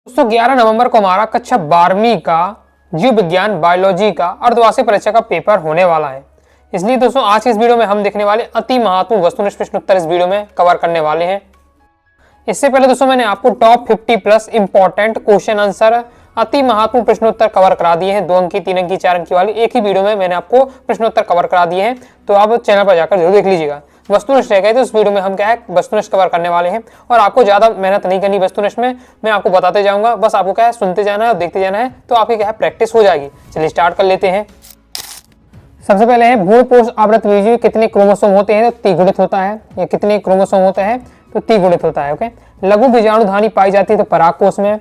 दोस्तों 11 नवंबर को हमारा कक्षा 12वीं का जीव विज्ञान बायोलॉजी का अर्धवार्षिक परीक्षा का पेपर होने वाला है। इसलिए दोस्तों आज के इस वीडियो में हम देखने वाले अति महत्वपूर्ण वस्तुनिष्ठ प्रश्न उत्तर इस वीडियो में कवर करने वाले हैं। इससे पहले दोस्तों मैंने आपको top 50 plus important question answer अति महत्वपूर्ण प्रश्नोत्तर कवर करा दिए हैं। 2 अंक की, 3 अंक की, 4 अंक की वाली एक ही वीडियो में मैंने आपको प्रश्नोत्तर कवर करा दिए हैं, तो आप चैनल पर जाकर जरूर देख लीजिएगा। वस्तुनिष्ठ रह गए तो इस वीडियो में हम क्या है वस्तुनिष्ठ कवर करने वाले हैं और आपको ज्यादा मेहनत नहीं करनी वस्तुनिष्ठ में, मैं आपको बताते जाऊंगा, बस आपको क्या है सुनते जाना है और देखते जाना है, तो आपकी क्या है प्रैक्टिस हो जाएगी। चलिए स्टार्ट कर लेते हैं। सबसे पहले है भ्रूणपोष आवृत बीज कितने क्रोमोसोम होते हैं तो त्रिगुणित होता है। ये कितने क्रोमोसोम होते हैं तो त्रिगुणित होता है। ओके, लघु बीजाणुधानी पाई जाती है तो परागकोश में।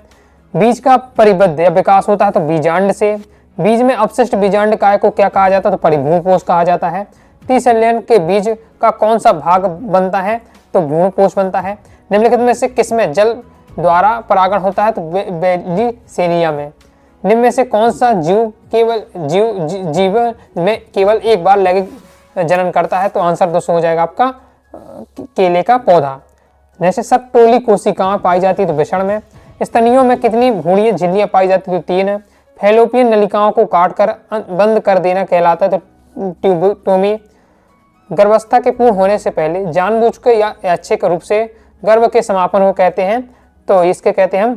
बीज का परिबद्ध या विकास होता है तो बीजांड से। बीज में अपशिष्ट बीजांड काय को क्या कहा जाता है तो परिभ्रूणपोष कहा जाता है। त्रिसंलयन के बीज का कौन सा भाग बनता है तो भ्रूणपोष बनता है। निम्नलिखित में से किसमें जल द्वारा परागण होता है तो बेलीसेनिया में। निम्न में से कौन सा जीवन में केवल एक बार लैंगिक जनन करता है तो आंसर दोस्तों हो जाएगा आपका केले का पौधा। जैसे सतटोली कोशिकाएं पाई जाती है तो वृषण में। स्तनियों में कितनी भ्रूणीय झिल्लियां पाई जाती है तो 3 है। फैलोपियन नलिकाओं को काटकर बंद कर देना कहलाता है तो ट्यूबोटोमी। गर्भावस्था के पूर्ण होने से पहले जानबूझकर या यादृच्छिक रूप से गर्भ के समापन को कहते हैं तो इसके कहते हैं हम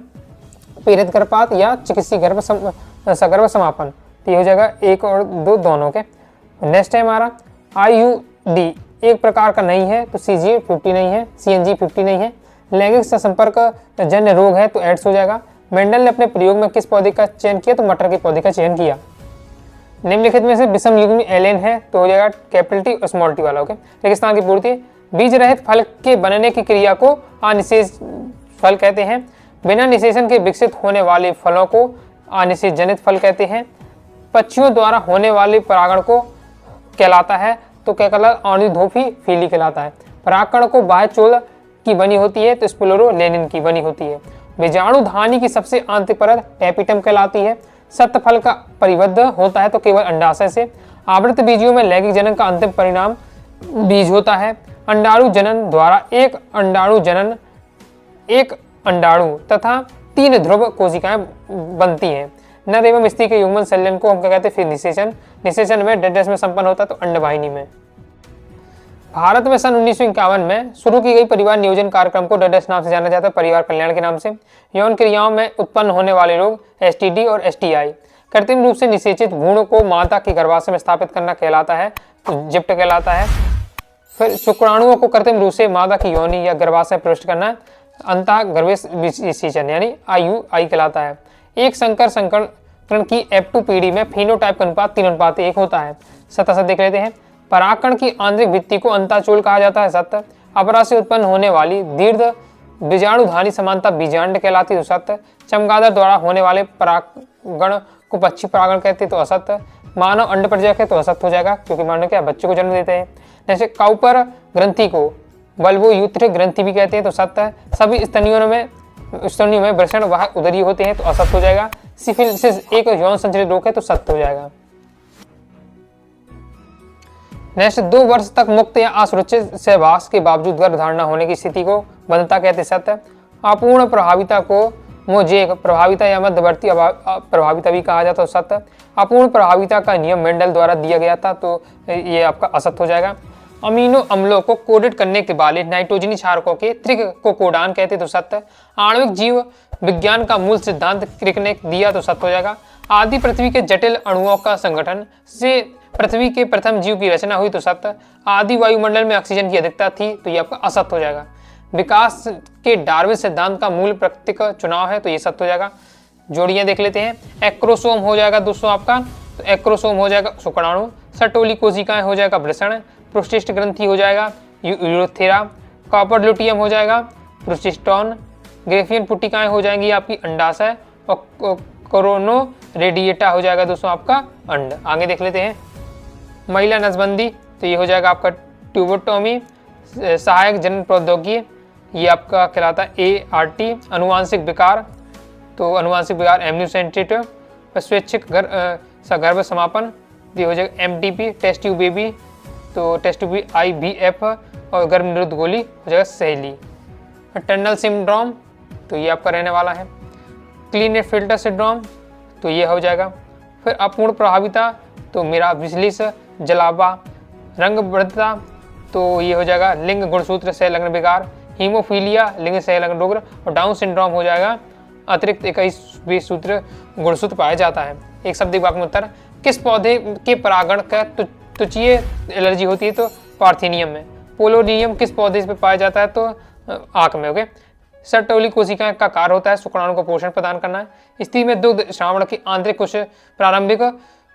पीड़ित गर्भपात या चिकित्सीय सगर्भ समापन। तो ये हो जाएगा 1 और 2 दोनों के। नेक्स्ट है हमारा IUD एक प्रकार का नहीं है तो CG 50 नहीं है, CNG 50 नहीं है। लैंगिक संपर्क जन्य रोग है तो एड्स हो जाएगा। मेंडल ने अपने प्रयोग में किस पौधे का चयन किया तो मटर के पौधे का चयन किया। निम्नलिखित में से विषम युग्मी एलेन है तो हो जाएगा कैपिटल T और स्मॉल t वाला। ओके, रेगिस्तान की पूर्ति। बीज रहित फल के बनने की क्रिया को अनिषेच फल कहते हैं। बिना निषेचन के विकसित होने वाले फलों को अनिषेच जनित फल कहते हैं। पक्षियों द्वारा होने वाले परागण को कहलाता है तो क्या कहलाता है ऑर्निथोफिली कहलाता है। परागकण को बाह्य चोल की बनी होती है तो स्पिरुलिना की बनी होती है। बीजाणुधानी की सबसे आंतरिक परत टेपिटम कहलाती है। सत्य फल का परिबद्ध होता है तो केवल अंडाशय से। आवृत बीजियों में लैंगिक जनन का अंतिम परिणाम बीज होता है। अंडाणु जनन द्वारा एक अंडाणु तथा 3 ध्रुव कोशिकाएं बनती हैं। नर एवं स्त्री के युग्मन संलयन को हम क्या कहते हैं फिर निषेचन। निषेचन में डेडनेस में संपन्न होता है तो अंडवाहिनी में। भारत में सन 1951 में शुरू की गई परिवार नियोजन कार्यक्रम को डेडनेस नाम से जाना जाता है, परिवार कल्याण के नाम से। यौन क्रियाओं में उत्पन्न होने वाले रोग STD और STI। कृत्रिम रूप से निषेचित भ्रूण को माता के गर्भाशय में स्थापित करना कहलाता है तो जिप्ट कहलाता है। फिर शुक्राणुओं को कृत्रिम रूप से माता की योनि या गर्भाशय प्रविष्ट करना अंतःगर्भेश विसेचन यानी IUI कहलाता है। एक संकर संकरण की F2 पीढ़ी में फिनोटाइप का अनुपात 3:1 होता है। सत्य देख लेते हैं। परागकण की आंतरिक भित्ति को अंताचूल कहा जाता है सत्य। अपरा से उत्पन्न होने वाली दीर्घ बीजाणुधानी समानता बीजांड कहलाती है तो सत्य। चमगादड़ द्वारा होने वाले परागण को पक्षी परागण कहते तो असत्य। मानव अंड प्रजनक है तो असत्य हो जाएगा क्योंकि मानव क्या बच्चे को जन्म देते हैं। जैसे काउपर ग्रंथि को बल्बोयूथ्रिक ग्रंथि भी कहते हैं तो सत्य है। सभी स्तनियों में वृषण वाहक उदरी होते हैं तो असत्य हो जाएगा। सिफिलिसिस एक यौन संचरित रोग है तो सत्य हो जाएगा। नेक्स्ट 2 वर्ष तक मुक्त या असुरक्षित सहवास के बावजूद गर्भधारण होने की स्थिति को बंधता कहते सत्य। अपूर्ण प्रभाविता को मोजेक प्रभाविता या मध्यवर्ती प्रभाविता भी कहा जाता है सत्य। अपूर्ण प्रभाविता का नियम मेंडल द्वारा दिया गया था तो ये आपका असत्य हो जाएगा। अमीनो अम्लों को कोडेड करने के वाले नाइट्रोजनी क्षारकों के त्रिक को कोडान कहते तो सत्य। आणविक जीव विज्ञान का मूल सिद्धांत क्रिक ने दिया तो सत्य हो जाएगा। आदि पृथ्वी के जटिल अणुओं का संगठन से पृथ्वी के प्रथम जीव की रचना हुई तो सत्य। आदि वायुमंडल में ऑक्सीजन की अधिकता थी तो ये आपका असत्य हो जाएगा। विकास के डार्विन सिद्धांत का मूल प्रकृतिक चुनाव है तो ये सत्य हो जाएगा। जोड़ियां देख लेते हैं। एक्रोसोम हो जाएगा दोस्तों आपका तो एक्रोसोम हो जाएगा शुक्राणु। सटोली कोशिकाएं हो जाएगा वृषण। प्रोस्टिस्ट ग्रंथि हो जाएगा यूरोथेरा। कॉपर ल्यूटियम हो जाएगा प्रोस्टिस्टोन। ग्रेफियन पुटिकाएं हो जाएंगी आपकी अंडाशय और कोरोनो रेडिएटा हो जाएगा दोस्तों आपका अंड। आगे देख लेते हैं। महिला नसबंदी तो ये हो जाएगा आपका ट्यूबोटोमी। सहायक जनन प्रौद्योगिकी ये आपका कहलाता है ART। अनुवांशिक विकार तो अनुवांशिक विकार एम्नियोसेंटेटिव। स्वैच्छिक गर्भ समापन ये हो जाएगा MTP टेस्ट ट्यूब बेबी तो टेस्ट ट्यूब IVF और गर्भ निरोध गोली हो जाएगा सहेली। टनल सिंड्रोम तो ये आपका रहने वाला है। क्लीन फिल्टर सिंड्रोम, तो ये हो जाएगा। फिर अपूर्ण प्रभाविता, तो मेरा विश्लिष जलावा। रंग वृद्धता, तो ये हो जाएगा लिंग गुणसूत्र संलग्न विकार। हीमोफीलिया लिंग संलग्न रोग। और डाउन सिंड्रोम हो जाएगा अतिरिक्त 21 सूत्र गुणसूत्र पाया जाता है। एक शब्द वाक्य में उत्तर, किस पौधे के परागण का त्वचीय एलर्जी होती है, तो पार्थिनियम में। पोलोनियम किस पौधे पे पाया जाता है, तो आंख में। ओके। सर्टोली कोशिका का कार्य होता है शुक्राणु को पोषण प्रदान करना है। स्त्री में दुग्ध श्रावण की आंतरिक कुछ प्रारंभिक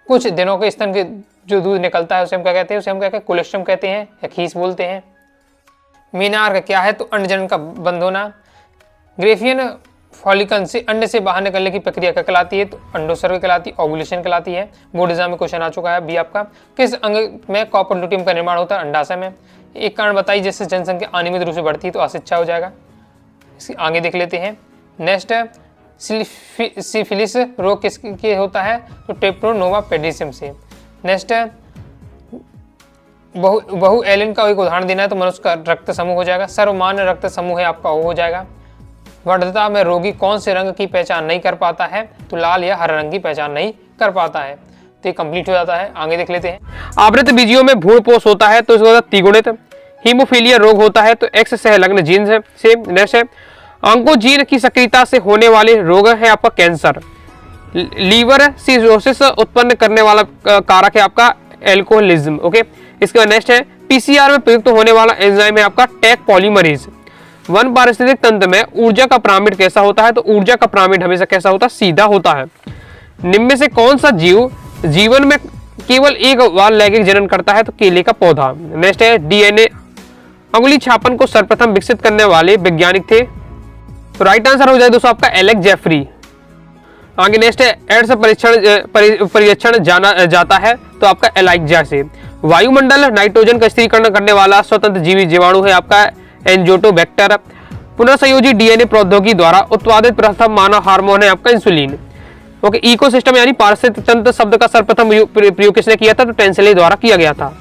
कुछ दिनों के स्तन के जो दूध निकलता है उसे हम क्या कहते हैं, उसे हम क्या कहते हैं, कोलेस्ट्रम कहते हैं या खीस बोलते हैं। मीनार का क्या है, तो अंडजनन का बंद होना। ग्रेफियन फॉलिकन से अंड से बाहर निकलने की प्रक्रिया क्या कहलाती है, तो अंडोत्सर्ग कहलाती है, ओव्यूलेशन कहलाती है। बोर्ड एग्जाम में क्वेश्चन आ चुका है। बी आपका, किस अंग में कॉपर ल्यूटियम का निर्माण होता है, अंडाशय में। एक कारण बताइए जिससे जनसंख्या अनियमित रूप से बढ़ती है, तो अशिक्षा हो जाएगा। इसके आगे देख लेते हैं। नेक्स्ट, सिफिलिस रोग किसके होता है, तो टेप्रोनोवा पेडिसिम से। नेक्स्ट, बहु एलिन का एक उदाहरण देना है, तो मनुष्य का रक्त समूह हो जाएगा। सर्वमान्य रक्त समूह है आपका, वो हो जाएगा। वर्धता में रोगी कौन से रंग की पहचान नहीं कर पाता है, तो लाल या हरा रंग की पहचान नहीं कर पाता है। तो ये कंप्लीट हो जाता है। आगे देख लेते हैं। आवृत बीजियों में भ्रूणपोष होता है, तो इसको होता है त्रिगुणित। हीमोफीलिया रोग होता है, तो एक्स संलग्न जीन से। नेक्स्ट है, ऑन्कोजीन की सक्रियता से होने वाले रोग है आपका कैंसर। लीवर सिरोसिस उत्पन्न करने वाला कारक है आपका एल्कोहलिज्म। ओके। इसके बाद नेक्स्ट है, पीसीआर में प्रयुक्त होने वाला एंजाइम है आपका टैक पॉलीमरेज। वन पारिस्थितिक तंत्र में ऊर्जा का पिरामिड कैसा होता है, तो ऊर्जा का पिरामिड हमेशा कैसा होता है, सीधा होता है। निम्न में से कौन सा जीव जीवन में केवल एक बार लैंगिक जनन करता है, तो केले का पौधा। नेक्स्ट है, डीएनए अंगुली छापन को सर्वप्रथम विकसित करने वाले वैज्ञानिक थे, तो राइट आंसर हो जाए दोस्तों आपका एलेक्स जेफरी। आगे नेक्स्ट है, एड्स परीक्षण जाना जाता है, तो आपका एलाइजा से। वायुमंडल नाइट्रोजन का स्थिरीकरण करने वाला स्वतंत्र जीवी जीवाणु है आपका एंजोटोबैक्टर। पुनर्संयोजी डीएनए प्रौद्योगिकी द्वारा उत्पादित प्रथम मानव हार्मोन है आपका इंसुलिन। ओके। इकोसिस्टम यानी पारिस्थितिक तंत्र शब्द का सर्वप्रथम प्रयोग किसने किया था, तो टेंसले द्वारा किया गया था।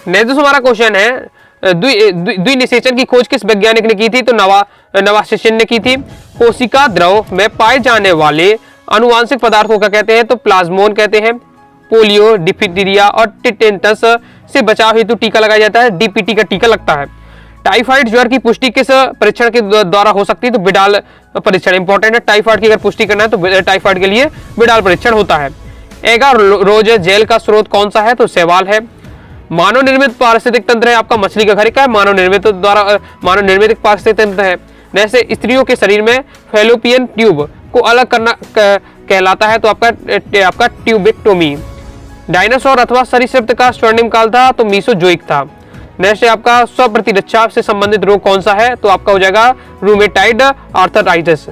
नेक्स्ट हमारा क्वेश्चन है, द्विनिषेचन की खोज किस वैज्ञानिक ने की थी, तो नवासिशन ने की थी। कोशिका द्रव में पाए जाने वाले अनुवांशिक पदार्थ को क्या कहते हैं, तो प्लाज्मोन कहते हैं। पोलियो, डिप्थीरिया और टिटेनस से बचाव हेतु टीका लगाया जाता है, डीपीटी का टीका लगता है। टाइफाइड ज्वर की पुष्टि किस परीक्षण के द्वारा हो सकती है, तो बिडाल परीक्षण इंपॉर्टेंट है। टाइफाइड की अगर पुष्टि करना है तो टाइफाइड के लिए बिडाल परीक्षण होता है। एगार रोज जेल का स्रोत कौन सा है, तो सवाल है। मानव निर्मित पारिस्थितिक तंत्र है आपका मछली का घर, क्या है, मानव निर्मित पारिस्थितिक तंत्र है। जैसे स्त्रियों के शरीर में फैलोपियन ट्यूब को अलग करना कहलाता है, तो आपका ट्यूबेक्टोमी। डायनासोर अथवा सरीसृप का स्वर्णिम काल था, तो मीसोजोइक था। नेक्स्ट है आपका, स्वप्रतिरक्षा से संबंधित रोग कौन सा है, तो आपका हो जाएगा रूमेटाइड आर्थराइटिस।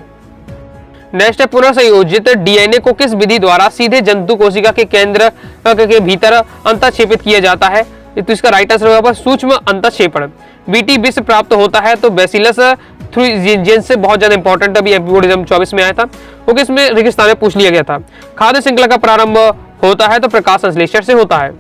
नेक्स्ट है, पुनर्संयोजित डीएनए को किस विधि द्वारा सीधे जंतु कोशिका के केंद्र के भीतर अंतःक्षेपित किया जाता है, तो इसका राइट आंसर होगा सूक्ष्म अंतःक्षेपण। बीटी विष प्राप्त होता है, तो बेसिलस थ्यूरिजेंस से बहुत ज्यादा इंपॉर्टेंट, अभी बोर्ड एग्जाम 24 में आया था, क्योंकि इसमें रेगिस्तान में पूछ लिया गया था। खाद्य श्रृंखला का प्रारंभ होता है, तो प्रकाश संश्लेषण से होता है।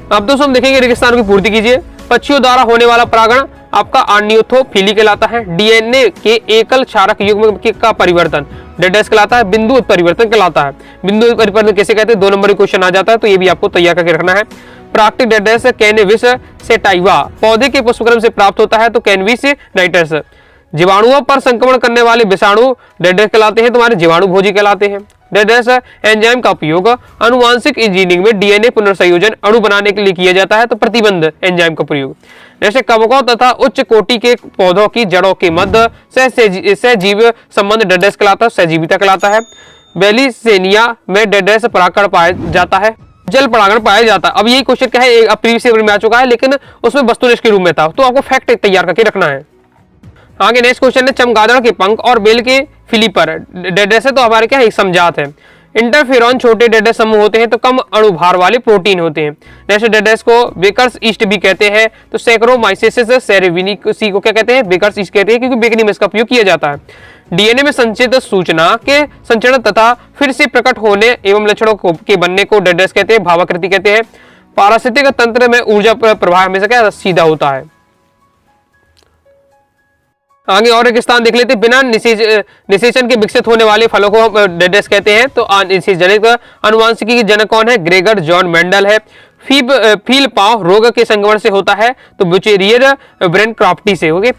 अब दोस्तों हम देखेंगे रेगिस्तान की पूर्ति कीजिए। पक्षियों द्वारा होने वाला परागण आपका आर्नियोथोफिली कहलाता है। डीएनए के एकल क्षारक युग्म का परिवर्तन डेडेस कहलाता है। बिंदु उत्परिवर्तन कहलाता है। बिंदु उत्परिवर्तन कैसे कहते हैं, 2 नंबर क्वेश्चन आ जाता है, तो ये भी आपको तैयार करके रखना है। प्राकृतिक डेडेस कैनबिस सेटाइवा पौधे के पुष्पक्रम से प्राप्त होता है, तो कैनबिस नाइट्रस। जीवाणुओं पर संक्रमण करने वाले विषाणु डेडेस कहलाते हैं, तुम्हारे जीवाणु भोजी कहलाते हैं। डेडेस एंजाइम का उपयोग अनुवांशिक इंजीनियरिंग में डीएनए पुनर्संयोजन अणु बनाने के लिए किया जाता है, तो प्रतिबंध एंजाइम का प्रयोग। जैसे कवकों तथा उच्च कोटि के पौधों की जड़ों के मध्य सहजीव संबंध डेडेस कहलाता है, सहजीविता कहलाता है। बेलिसेनिया में डेडेस परागण पाया जाता है, जल परागण पाया जाता है। अब यही क्वेश्चन क्या है, प्रीवियस ईयर में आ चुका है, लेकिन उसमें वस्तुनिष्ठ के रूप में था, तो आपको फैक्ट तैयार करके रखना है। आगे नेक्स्ट क्वेश्चन है, चमगादड़ के पंख और बेल के फिलीपर डेडेस है, तो हमारे क्या है, एक समझात है। इंटरफेरॉन छोटे डेडेस समूह होते हैं, तो कम अणुभार वाले प्रोटीन होते हैं। नेक्स्ट डेडेस को बेकर्स ईस्ट भी कहते हैं, तो सैकरोमाइसिस सेरेविनिसी को क्या कहते हैं, बेकर्स ईस्ट कहते हैं, क्योंकि बेकनी में इसका उपयोग किया जाता है। डीएनए में संचित सूचना के संचरण तथा फिर से प्रकट होने एवं लक्षणों के बनने को डेडेस कहते हैं, भावाकृति कहते हैं। पारिस्थितिक तंत्र में ऊर्जा प्रवाह हमेशा क्या सीधा होता है। आगे और एक स्थान देख लेते हैं, बिना निषेचन के विकसित होने वाले फलों को हम डेडेस कहते हैं। तो अनिषेचनित अनुवांशिकी के जनक कौन है? ग्रेगर जॉन मेंडल है। फील पाव रोग के संक्रमण से होता है तो ब्यूचेरियर ब्रेन क्राफ्टी से। ओके,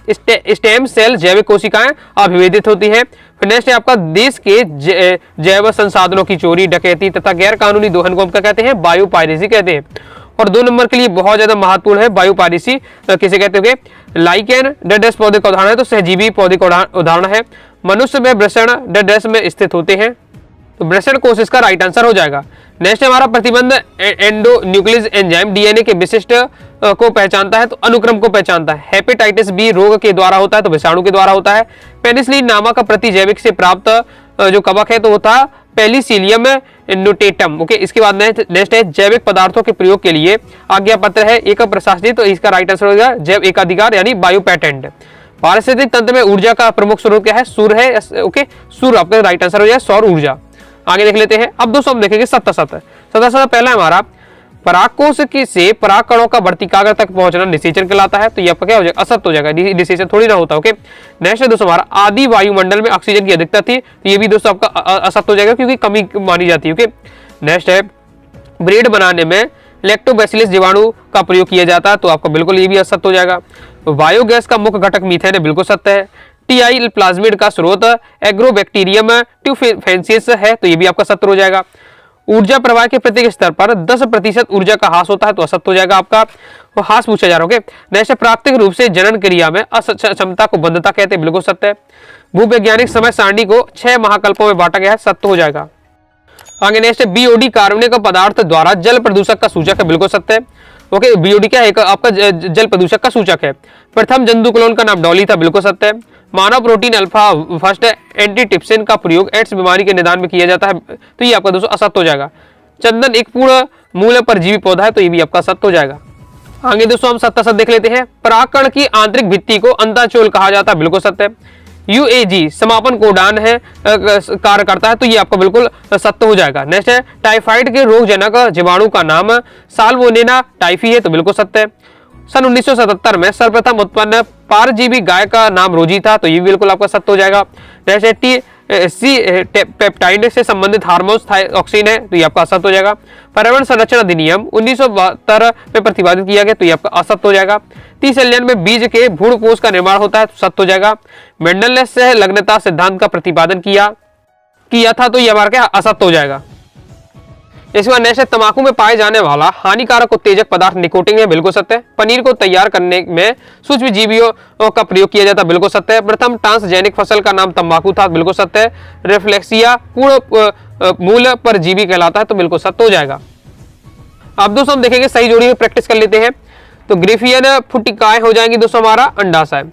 स्टेम सेल जैविक कोशिकाएं अभिवेदित होती है। फिर नेक्स्ट है आपका, देश के जैव संसाधनों की चोरी, डकैती तथा गैर कानूनी दोहन को हम क्या कहते हैं? बायोपायरेसी कहते हैं। और 2 नंबर के लिए बहुत ज्यादा महत्वपूर्ण है बायोपायरेसी किसे कहते हैं? लाइकेन डेडेस पौधे का उदाहरण है, तो सहजीवी पौधे का उदाहरण है। मनुष्य में वृषण डेडेस में स्थित होते हैं, तो वृषण कोश इसका राइट आंसर हो जाएगा। नेक्स्ट हमारा, प्रतिबंध एंडोन्यूक्लियस एंजाइम डीएनए के विशिष्ट को पहचानता है, तो अनुक्रम को पहचानता है। हेपेटाइटिस बी रोग के द्वारा होता है, तो विषाणु के द्वारा होता है। पेनिसिलिन नामक प्रतिजैविक से प्राप्त जो कवक है तो वो था पेनिसिलियम नोटेटम। ओके, इसके बाद नेक्स्ट है, जैविक पदार्थों के प्रयोग के लिए आज्ञा पत्र है एक प्रशासनिक, तो इसका राइट आंसर होगा जैव एकाधिकार यानी बायो पेटेंट। पारिस्थितिक तंत्र में ऊर्जा का प्रमुख स्रोत क्या है? सूर्य है। ओके, सूर्य आपका राइट आंसर हो जाए, सौर ऊर्जा। आगे देख लेते हैं। अब दोस्तों हम देखेंगे सत्ता पहला हमारा, परागकोश से पराग कणों का वर्तिकाग्र तक पहुंचना निषेचन कहलाता है, तो ये आपका क्या हो जाएगा? असत्य हो जाएगा, निषेचन थोड़ी ना होता। ओके, नेक्स्ट है दोस्तों हमारा, आदि वायुमंडल में ऑक्सीजन की अधिकता थी, तो ये भी दोस्तों आपका असत्य हो जाएगा क्योंकि कमी मानी जाती है। ओके, नेक्स्ट है, ब्रेड बनाने में लैक्टोबैसिलस जीवाणु का प्रयोग किया जाता है, तो आपका बिल्कुल ये भी असत्य हो जाएगा। बायोगैस का मुख्य घटक मीथेन है, बिल्कुल सत्य है। टीआई प्लाज्मिड का स्रोत एग्रोबैक्टीरियम ट्यूफेंसियस है, तो ये भी आपका सत्य हो जाएगा। ऊर्जा प्रवाह के प्रत्येक स्तर पर 10% ऊर्जा का ह्रास होता है, तो असत्य हो जाएगा आपका, तो ह्रास पूछा जा रहा है। नेक्स्ट, प्राकृतिक रूप से जनन क्रिया में अक्षमता को बंधता कहते हैं, बिल्कुल सत्य है। भूवैज्ञानिक समय सारणी को 6 महाकल्पों में बांटा गया है, सत्य हो जाएगा। आगे नेक्स्ट है, बीओडी कार्बनिक पदार्थ द्वारा जल प्रदूषक का सूचक है, बिल्कुल सत्य है। ओके, बीओडी क्या है? आपका जल प्रदूषक का सूचक है। प्रथम जंतु क्लोन का नाम डॉली था, बिल्कुल सत्य है। मानव प्रोटीन अल्फा फर्स्ट एंटीटिप्सिन का प्रयोग एड्स बीमारी के निदान में किया जाता है, तो ये आपका दोस्तों असत्य हो जाएगा। चंदन एक पूर्ण मूल परजीवी पौधा है, तो ये भी आपका सत्य हो जाएगा। आगे दोस्तों हम सत्य देख लेते हैं। परागकण की आंतरिक भित्ति को अंताचोल कहा जाता है, बिल्कुल सत्य है। यूएजी समापन कोडान है कार्य करता है, तो ये आपका बिल्कुल सत्य हो जाएगा। नेक्स्ट है, टाइफाइड के रोगजनक जीवाणु का नाम साल्मोनेला टाइफी है, तो बिल्कुल सत्य है। सन 1977 में सर्वप्रथम उत्पन्न पारजीवी गाय का नाम रोजी था, तो ये बिल्कुल आपका सत्य हो जाएगा। नेक्स्ट है, पेप्टाइड से संबंधित हार्मोन्स थायऑक्सिन है, तो ये आपका असत्य हो जाएगा। पर्यावरण संरक्षण अधिनियम 1972 में प्रतिपादित किया गया, तो ये आपका असत्य हो जाएगा। 30 एलियन में बीज के भ्रूणपोष का निर्माण होता है, तो सत्य हो जाएगा। मेंडल ने सहलग्नता सिद्धांत का प्रतिपादन किया था, तो ये हमारा क्या असत्य हो जाएगा। इसके बाद नेक्स्ट है, तंबाकू में पाए जाने वाला हानिकारक उत्तेजक पदार्थ निकोटिन है, बिल्कुल सत्य है। पनीर को तैयार करने में सूक्ष्मजीवियों का प्रयोग किया जाता है, बिल्कुल सत्य है। प्रथम ट्रांसजेनिक फसल का नाम तंबाकू था, बिल्कुल सत्य है। रिफ्लेक्सिया पूर्ण मूल परजीवी कहलाता है, तो बिल्कुल सत्य हो जाएगा। अब दोस्तों हम देखेंगे सही जोड़ी में प्रैक्टिस कर लेते हैं। तो ग्रिफियन फुटिकाएं हो जाएंगी दोस्तों हमारा अंडाशय।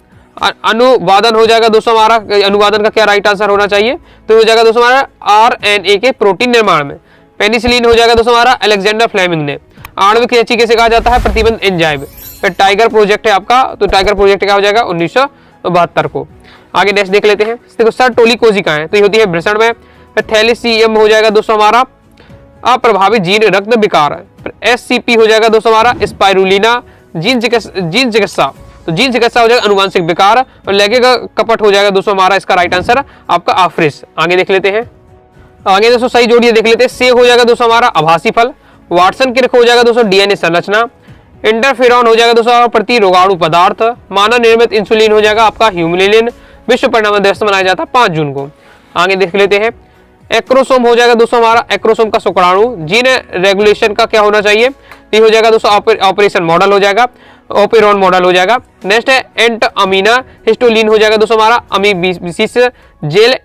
अनुवादन हो जाएगा दोस्तों हमारा, अनुवादन का क्या राइट आंसर होना चाहिए? तो हो जाएगा दोस्तों हमारा आरएनए के प्रोटीन निर्माण में। पेनिसिलिन हो जाएगा दोस्तों हमारा अलेक्जेंडर फ्लेमिंग ने। आणविक कैंची किसे कहा जाता है? प्रतिबंध एंजाइम। फिर टाइगर प्रोजेक्ट है आपका, तो टाइगर प्रोजेक्ट क्या हो जाएगा? 1972 को। आगे नेक्स्ट देख लेते हैं। देखो सर्टोली कोशिकाएं, तो ये होती है वृषण में। फिर थैलेसीयम हो जाएगा दोस्तों हमारा अप्रभावित जीन रक्त विकार। फिर एससीपी हो जाएगा दोस्तों हमारा स्पाइरुलिना जीन चिकित्सा, तो जीन चिकित्सा हो जाएगा अनुवांशिक विकार। और लैंगिक कपट हो जाएगा दोस्तों हमारा इसका राइट आंसर आपका आफ्रिस। आगे देख लेते हैं। आगे दोस्तों सही जोड़िए देख लेते हैं। से हो जाएगा दोस्तों हमारा आभासी फल। वाटसन किर्क हो जाएगा दोस्तों डीएनए संरचना। इंटरफेरॉन हो जाएगा दोस्तों प्रति रोगाणु पदार्थ। मानव निर्मित इंसुलिन हो जाएगा आपका ह्यूमिलिन। विश्व पर्यावरण दिवस मनाया जाता है 5 जून को। आगे देख लेते हैं। एक्रोसोम हो जाएगा दोस्तों हमारा एक्रोसोम का शुक्राणु। जीन रेगुलेशन का क्या होना चाहिए? ये हो जाएगा दोस्तों ऑपरेशन मॉडल हो जाएगा, ओपेरॉन मॉडल हो जाएगा। नेक्स्ट है एंट अमीना हिस्टोलिन हो जाएगा दोस्तों हमारा अमीबिसिस जेल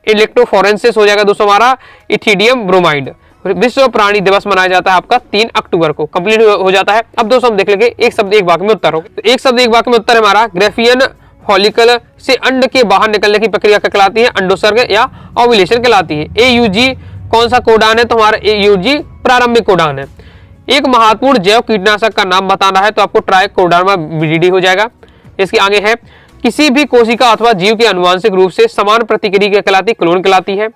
इलेक्ट्रोफोरेंसिस हो जाएगा दोस्तों हमारा इथिडियम ब्रोमाइड। विश्व प्राणी दिवस मनाया जाता है आपका 3 अक्टूबर को। कंप्लीट हो जाता है। अब दोस्तों हम देख लेंगे एक शब्द एक वाक्य में उत्तर हो। तो एक शब्द एक वाक्य में उत्तर है हमारा ग्रेफियन फॉलिकल से अंड के बाहर निकलने की प्रक्रिया क्या कहलाती है? अंडोत्सर्ग या ओव्यूलेशन कहलाती है। एयूजी कौन सा कोडान है? तो हमारा एयूजी प्रारंभिक कोडान है। एक महत्वपूर्ण जैव कीटनाशक का नाम बताना है तो आपको ट्राइकोडर्मा विरिडी हो जाएगा। इसके आगे है किसी भी कोशिका अथवा जीव के अनुवांशिक रूप से समान प्रतिक्रिया कहलाती क्लोन कहलाती है।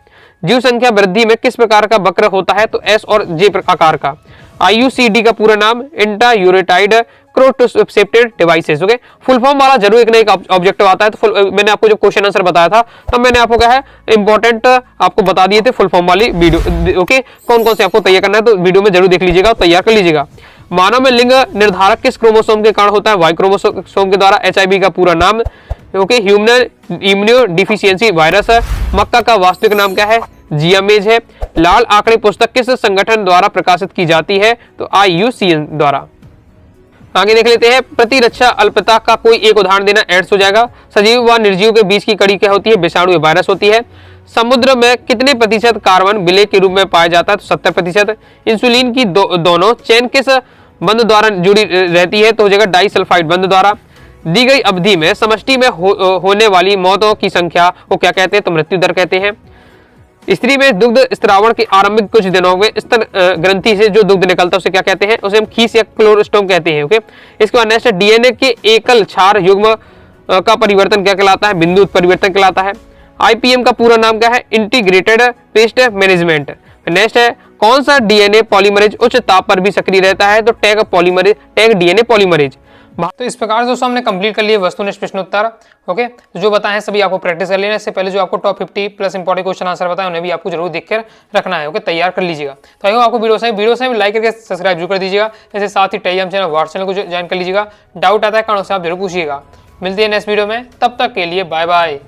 जीव संख्या वृद्धि में किस प्रकार का वक्र होता है? तो एस और जे आकार का। IUCD का पूरा नाम इंट्रा यूरेटाइड माइक्रोसेप्टेड डिवाइसेस। ओके, फुल फॉर्म वाला जरूर एक ना एक ऑब्जेक्टिव आता है। तो मैंने आपको जो क्वेश्चन आंसर बताया था तब मैंने आपको क्या है इंपॉर्टेंट आपको बता दिए थे फुल फॉर्म वाली वीडियो। ओके, कौन कौन से आपको तैयार करना है तो वीडियो में जरूर देख लीजिएगा, तैयार कर लीजिएगा। मानव में लिंग निर्धारक किस क्रोमोसोम के कारण होता है? वाई क्रोमोसोम के द्वारा। HIV का पूरा नाम okay human immuno deficiency virus है। मक्का का वास्तविक नाम क्या है? जियामेज है। लाल आंकड़े पुस्तक किस संगठन द्वारा प्रकाशित की जाती है? तो IUCN द्वारा। आगे देख लेते हैं, प्रतिरक्षा अल्पता का कोई एक उदाहरण देना। एड्स हो जाएगा। सजीव व निर्जीव के बीच की कड़ी क्या होती है? विषाणु या वायरस होती है। समुद्र में कितने प्रतिशत कार्बन विलेय के रूप में पाया जाता है? तो 70%। इंसुलिन की दोनों चेन किस बंध द्वारा जुड़ी रहती है? तो हो जाएगा डाइसल्फाइड बंध द्वारा। दी गई अवधि में समष्टि में होने वाली मौतों की संख्या को क्या कहते हैं? तो मृत्यु दर कहते हैं। स्त्री में दुग्ध स्त्रावण के आरंभिक कुछ दिनों में स्तन ग्रंथि से जो दुग्ध निकलता है उसे क्या कहते हैं? उसे हम खीस या क्लोरोस्टोम कहते हैं। ओके, इसके बाद नेक्स्ट, DNA के एकल क्षार युग्म का परिवर्तन क्या कहलाता है? बिंदु उत्परिवर्तन कहलाता है। IPM का पूरा नाम क्या है? Integrated pest management. नेक्स्ट है, कौन सा DNA पॉलीमरेज उच्च ताप पर भी सक्रिय रहता है? तो टैग DNA पॉलीमरेज। तो इस प्रकार से दोस्तों हमने कंप्लीट कर लिए वस्तुनिष्ठ प्रश्न उत्तर। ओके, जो बताएं सभी आपको प्रैक्टिस कर लेना। इससे पहले जो आपको top 50 plus important question answer बताए उन्हें भी आपको जरूर देख कर रखना है। ओके, तैयार कर लीजिएगा। तो आई होप आपको वीडियो से लाइक करके सब्सक्राइब जरूर कर दीजिएगा। इसके साथ ही टेलीग्राम चैनल व्हाट्सएप चैनल को ज्वाइन कर लीजिएगा। डाउट आता है कारण से आप जरूर पूछिएगा। मिलते हैं नेक्स्ट वीडियो में, तब तक के लिए बाय बाय।